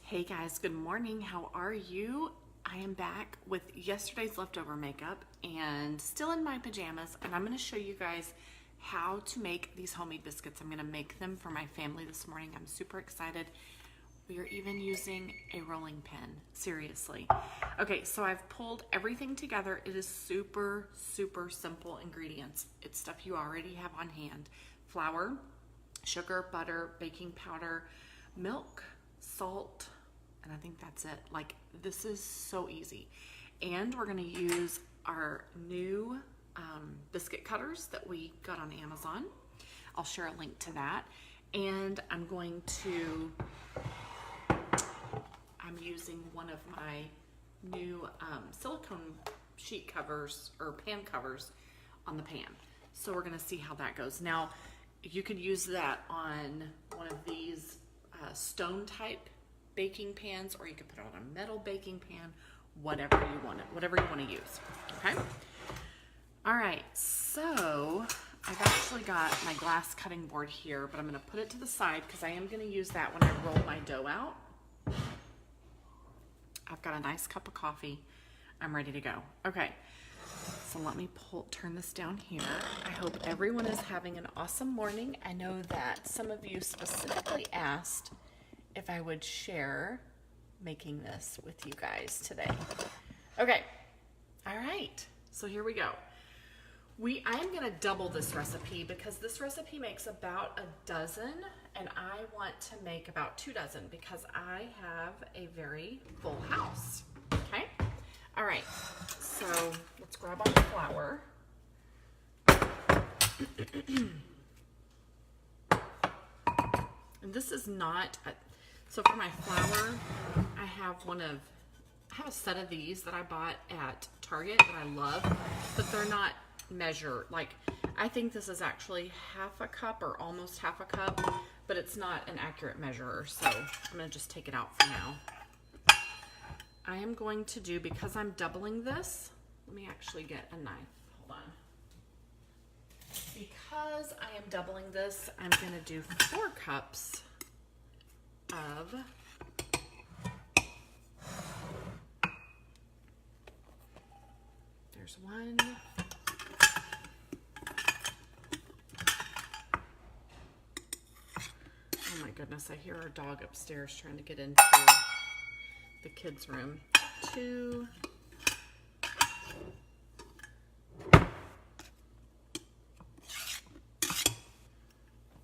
Hey guys, good morning. How are you? I am back with yesterday's leftover makeup and still in my pajamas, and I'm going to show you guys how to make these homemade biscuits. I'm going to make them for my family this morning. I'm super excited. We are even using a rolling pin. Seriously. Okay, so I've pulled everything together. It is super simple ingredients. It's stuff you already have on hand. Flour, sugar, butter, baking powder, milk, salt, and I think that's it. Like, this is so easy. And we're gonna use our new biscuit cutters that we got on Amazon. I'll share a link to that. And I'm using one of my new silicone sheet covers or pan covers on the pan. So we're gonna see how that goes. Now, you could use that on one of these stone type baking pans, or you could put it on a metal baking pan, whatever you want to use. Okay. All right. So I've actually got my glass cutting board here, but I'm going to put it to the side because I am going to use that when I roll my dough out. I've got a nice cup of coffee. I'm ready to go. Okay. So let me turn this down here. I hope everyone is having an awesome morning. I know that some of you specifically asked if I would share making this with you guys today. Okay. All right. So here we go. I am going to double this recipe because this recipe makes about a dozen, and I want to make about 2 dozen because I have a very full house. Okay. All right. So let's grab our flour. And this is not so for my flour, I have a set of these that I bought at Target that I love, but they're not measured. Like, I think this is actually half a cup or almost half a cup, but it's not an accurate measure. So I'm going to just take it out for now. I am going to do, because I'm doubling this, let me actually get a knife. Hold on. Because I am doubling this, I'm going to do 4 cups of there's one. Oh my goodness, I hear our dog upstairs trying to get into the kids' room. 2.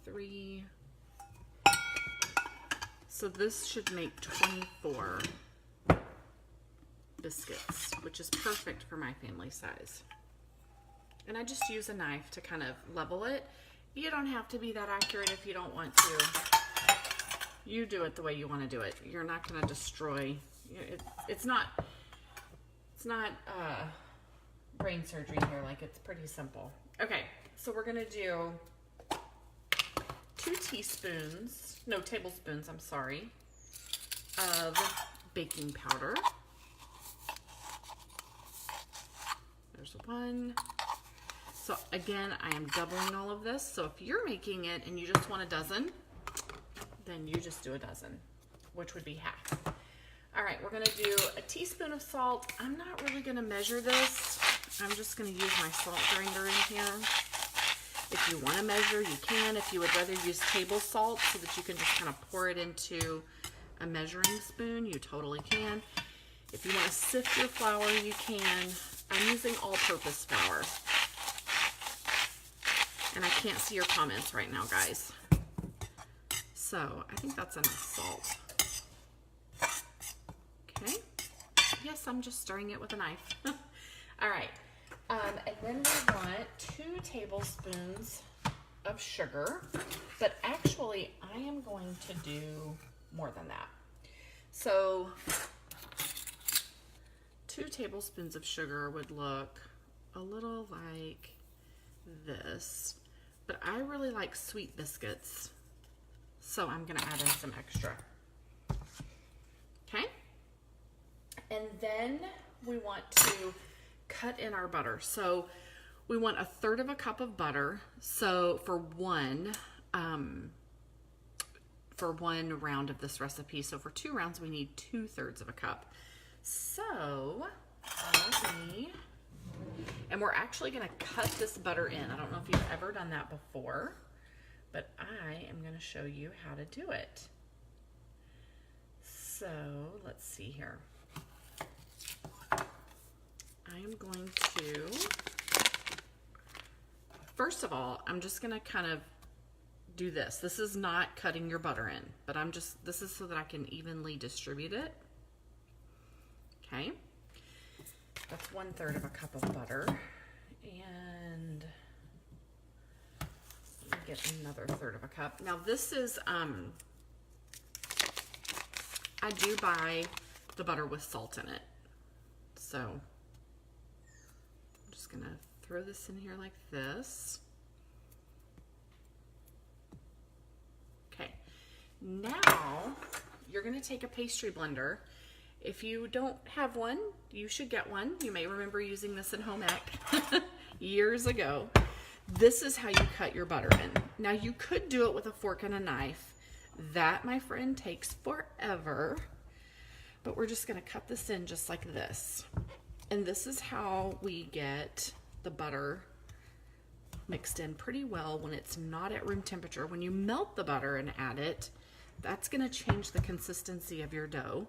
3. So this should make 24 biscuits, which is perfect for my family size. And I just use a knife to kind of level it. You don't have to be that accurate if you don't want to. You do it the way you want to do it. You're not going to destroy. It's not brain surgery here. Like, it's pretty simple. Okay, so we're going to do 2 tablespoons, I'm sorry, of baking powder. There's 1. So again, I am doubling all of this. So if you're making it and you just want a dozen, then you just do a dozen, which would be half. All right, we're gonna do a teaspoon of salt. I'm not really gonna measure this. I'm just gonna use my salt grinder in here. If you want to measure, you can. If you would rather use table salt so that you can just kind of pour it into a measuring spoon, you totally can. If you want to sift your flour, you can. I'm using all-purpose flour. And I can't see your comments right now, guys. So I think that's enough salt. Okay. Yes, I'm just stirring it with a knife. All right. And then we want 2 tablespoons of sugar, but actually I am going to do more than that. So 2 tablespoons of sugar would look a little like this, but I really like sweet biscuits, so I'm going to add in some extra. Okay. And then we want to cut in our butter. So we want 1/3 cup of butter. So for for 1 round of this recipe. So for 2 rounds, we need 2/3 of a cup. So and we're actually going to cut this butter in. I don't know if you've ever done that before, but I am going to show you how to do it. So let's see here. I am going to, first of all, I'm just going to kind of do this. This is not cutting your butter in, but this is so that I can evenly distribute it. Okay. That's 1/3 of a cup of butter. And let me get another 1/3 of a cup. Now this is, I do buy the butter with salt in it. So I'm just gonna throw this in here like this. Okay, now you're gonna take a pastry blender. If you don't have one, you should get one. You may remember using this in home ec years ago. This is how you cut your butter in. Now you could do it with a fork and a knife. That, my friend, takes forever. But we're just gonna cut this in just like this. And this is how we get the butter mixed in pretty well when it's not at room temperature. When you melt the butter and add it, that's gonna change the consistency of your dough.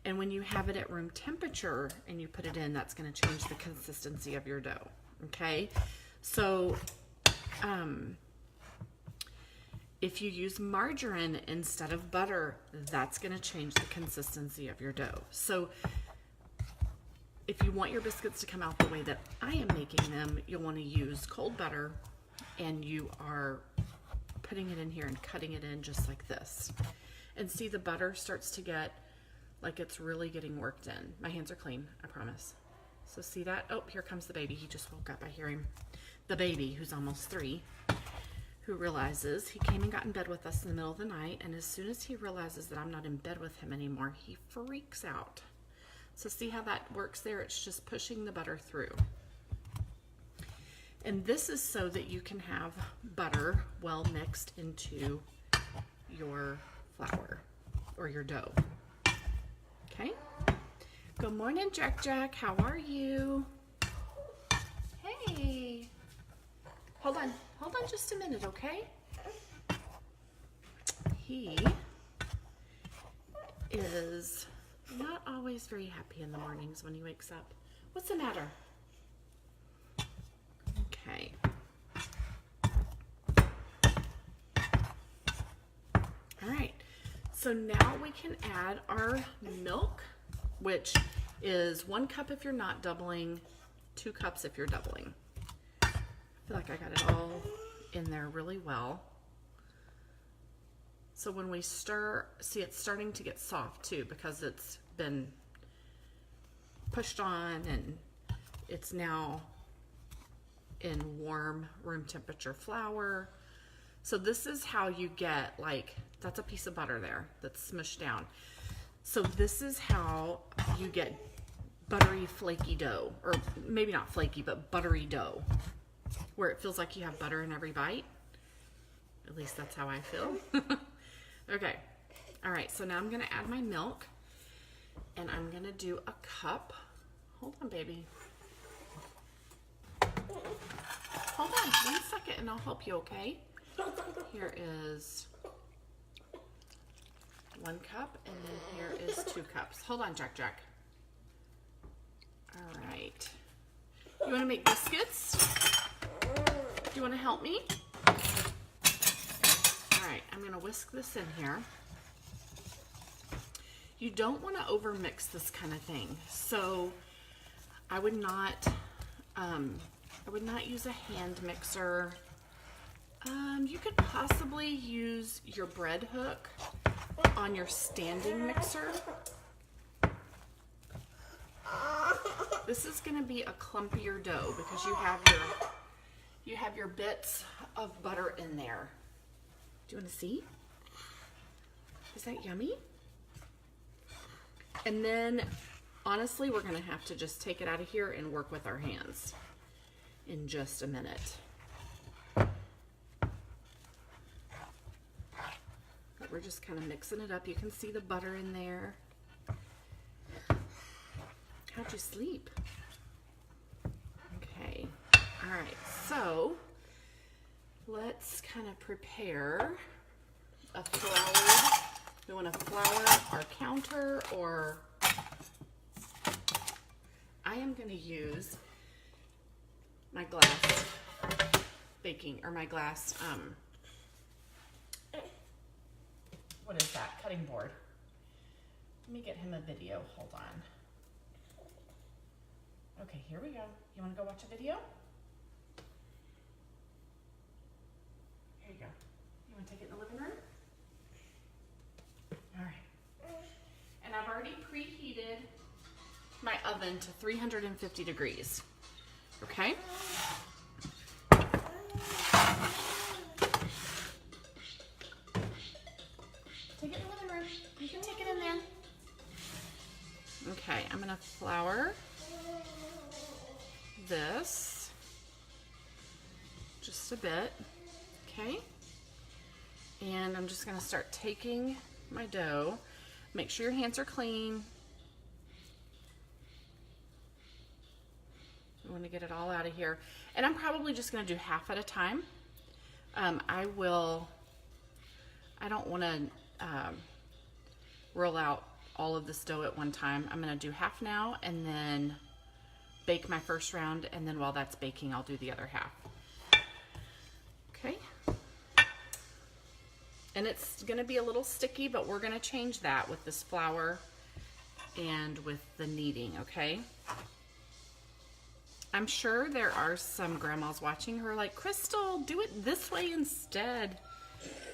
And when you have it at room temperature and you put it in, that's going to change the consistency of your dough. Okay, so if you use margarine instead of butter, that's going to change the consistency of your dough. So if you want your biscuits to come out the way that I am making them, you'll want to use cold butter, and you are putting it in here and cutting it in just like this. And see, the butter starts to get like it's really getting worked in. My hands are clean, I promise. So see that? Oh, here comes the baby. He just woke up. I hear him. The baby, who's almost 3, who realizes he came and got in bed with us in the middle of the night, and as soon as he realizes that I'm not in bed with him anymore, he freaks out. So see how that works there? It's just pushing the butter through. And this is so that you can have butter well mixed into your flour or your dough. Okay. Good morning, Jack Jack. How are you? Hey. Hold on just a minute, okay? He is not always very happy in the mornings when he wakes up. What's the matter? Okay. All right. So now we can add our milk, which is 1 cup if you're not doubling, 2 cups if you're doubling. I feel like I got it all in there really well. So when we stir, see, it's starting to get soft too because it's been pushed on and it's now in warm room temperature flour. So this is how you get, like, that's a piece of butter there that's smushed down. So this is how you get buttery, flaky dough, or maybe not flaky, but buttery dough, where it feels like you have butter in every bite. At least that's how I feel. Okay. All right. So now I'm going to add my milk, and I'm going to do a cup. Hold on, baby. Hold on 1 second, and I'll help you, okay? Here is 1 cup, and then here is 2 cups. Hold on, Jack Jack. All right. You want to make biscuits? Do you want to help me? All right, I'm going to whisk this in here. You don't want to over mix this kind of thing. So I would not use a hand mixer. You could possibly use your bread hook on your standing mixer. This is going to be a clumpier dough because you have your bits of butter in there. Do you want to see? Is that yummy? And then, honestly, we're going to have to just take it out of here and work with our hands in just a minute. we're just kind of mixing it up. You can see the butter in there. How'd you sleep? Okay. All right. So let's kind of prepare a flour. We want to flour our counter, or I am going to use my glass baking, or my glass, what is that? Cutting board. Let me get him a video. Hold on. Okay, here we go. You want to go watch a video? Here you go. You want to take it in the living room? All right. And I've already preheated my oven to 350 degrees. Okay? Take it in the living room. You can take it in there. Okay, I'm gonna flour this just a bit. Okay? And I'm just gonna start taking my dough. Make sure your hands are clean. I want to get it all out of here. And I'm probably just going to do half at a time. I don't want to roll out all of this dough at one time. I'm going to do half now and then bake my first round. And then while that's baking, I'll do the other half. Okay. And it's going to be a little sticky, but we're going to change that with this flour and with the kneading, okay? I'm sure there are some grandmas watching who are like, Crystal, do it this way instead.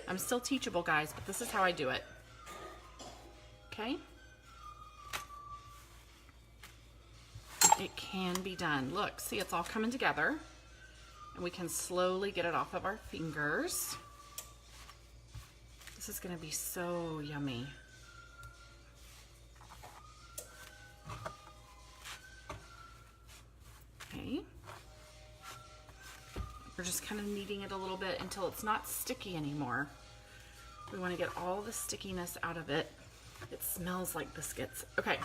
I'm still teachable, guys, but this is how I do it. Okay? It can be done. Look, see, it's all coming together. And we can slowly get it off of our fingers. This is going to be so yummy. Okay. We're just kind of kneading it a little bit until it's not sticky anymore. We want to get all the stickiness out of it. It smells like biscuits. Okay.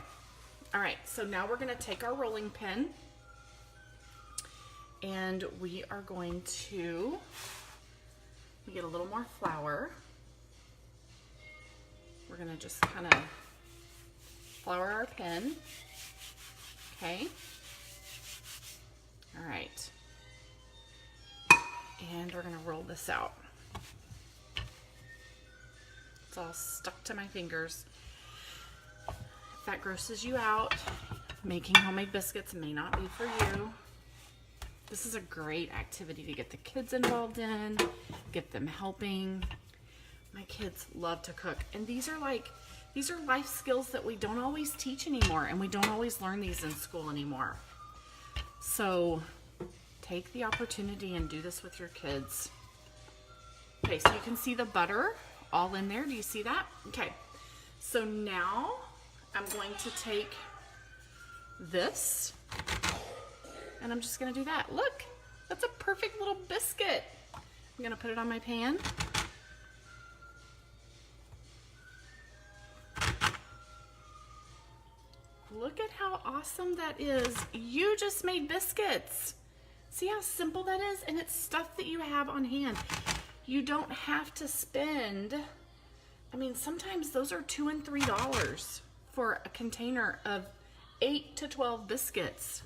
All right. So now we're going to take our rolling pin and we are going to get a little more flour. We're going to just kind of flour our pin. Okay. All right. And we're going to roll this out. It's all stuck to my fingers. If that grosses you out, making homemade biscuits may not be for you. This is a great activity to get the kids involved in, get them helping. My kids love to cook. And these are life skills that we don't always teach anymore, and we don't always learn these in school anymore. So take the opportunity and do this with your kids. Okay, so you can see the butter all in there. Do you see that? Okay, so now I'm going to take this and I'm just gonna do that. Look, that's a perfect little biscuit. I'm gonna put it on my pan. Look at how awesome that is. You just made biscuits. See how simple that is? And it's stuff that you have on hand. You don't have to spend, I mean, sometimes those are $2 and $3 for a container of 8 to 12 biscuits.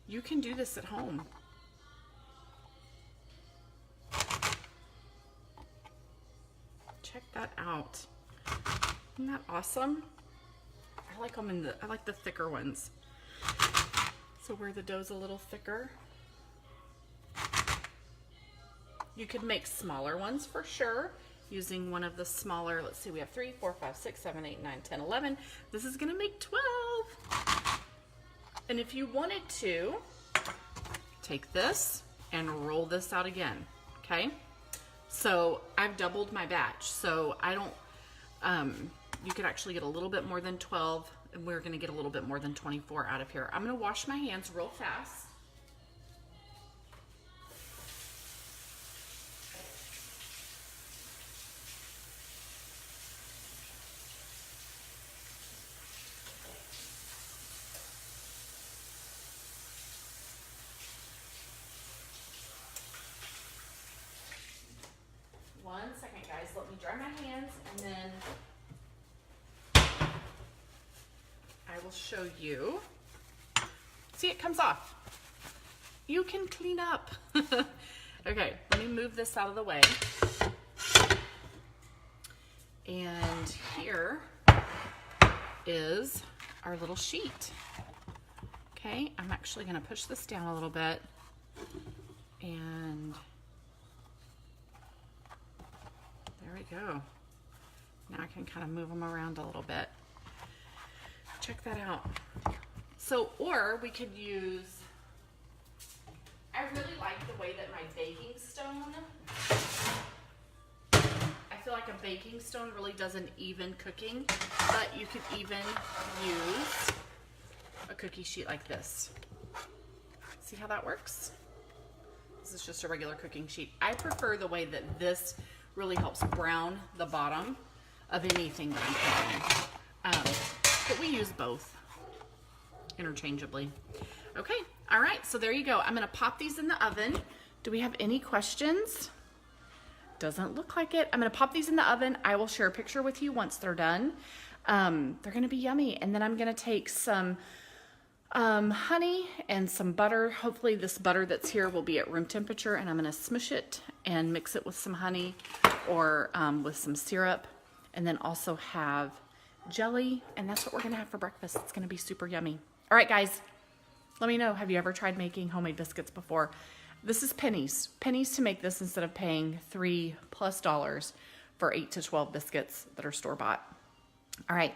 You can do this at home. Check that out. Isn't that awesome? I like them I like the thicker ones. So where the dough's a little thicker. You could make smaller ones for sure using one of the smaller, let's see, we have 3, 4, 5, 6, 7, 8, 9, 10, 11. This is gonna make 12. And if you wanted to, take this and roll this out again, okay? So I've doubled my batch. So I don't, you could actually get a little bit more than 12, and we're gonna get a little bit more than 24 out of here. I'm gonna wash my hands real fast. dry my hands, and then I will show you. See, it comes off. You can clean up. Okay, let me move this out of the way. And here is our little sheet. Okay, I'm actually gonna push this down a little bit, and there we go. Now I can kind of move them around a little bit. Check that out. So, or we could use, I really like the way that my baking stone, I feel like a baking stone really does an even cooking, but you could even use a cookie sheet like this. See how that works? This is just a regular cooking sheet. I prefer the way that this really helps brown the bottom of anything that I'm cooking. But we use both interchangeably. Okay, all right, so there you go. I'm gonna pop these in the oven. Do we have any questions? Doesn't look like it. I'm gonna pop these in the oven. I will share a picture with you once they're done. They're gonna be yummy. And then I'm gonna take some honey and some butter. Hopefully this butter that's here will be at room temperature, and I'm gonna smush it and mix it with some honey or with some syrup, and then also have jelly, and that's what we're gonna have for breakfast. It's gonna be super yummy. All right, guys, let me know, have you ever tried making homemade biscuits before? This is pennies. Pennies to make this instead of paying $3+ for 8 to 12 biscuits that are store-bought. All right,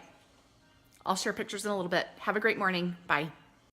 I'll share pictures in a little bit. Have a great morning. Bye.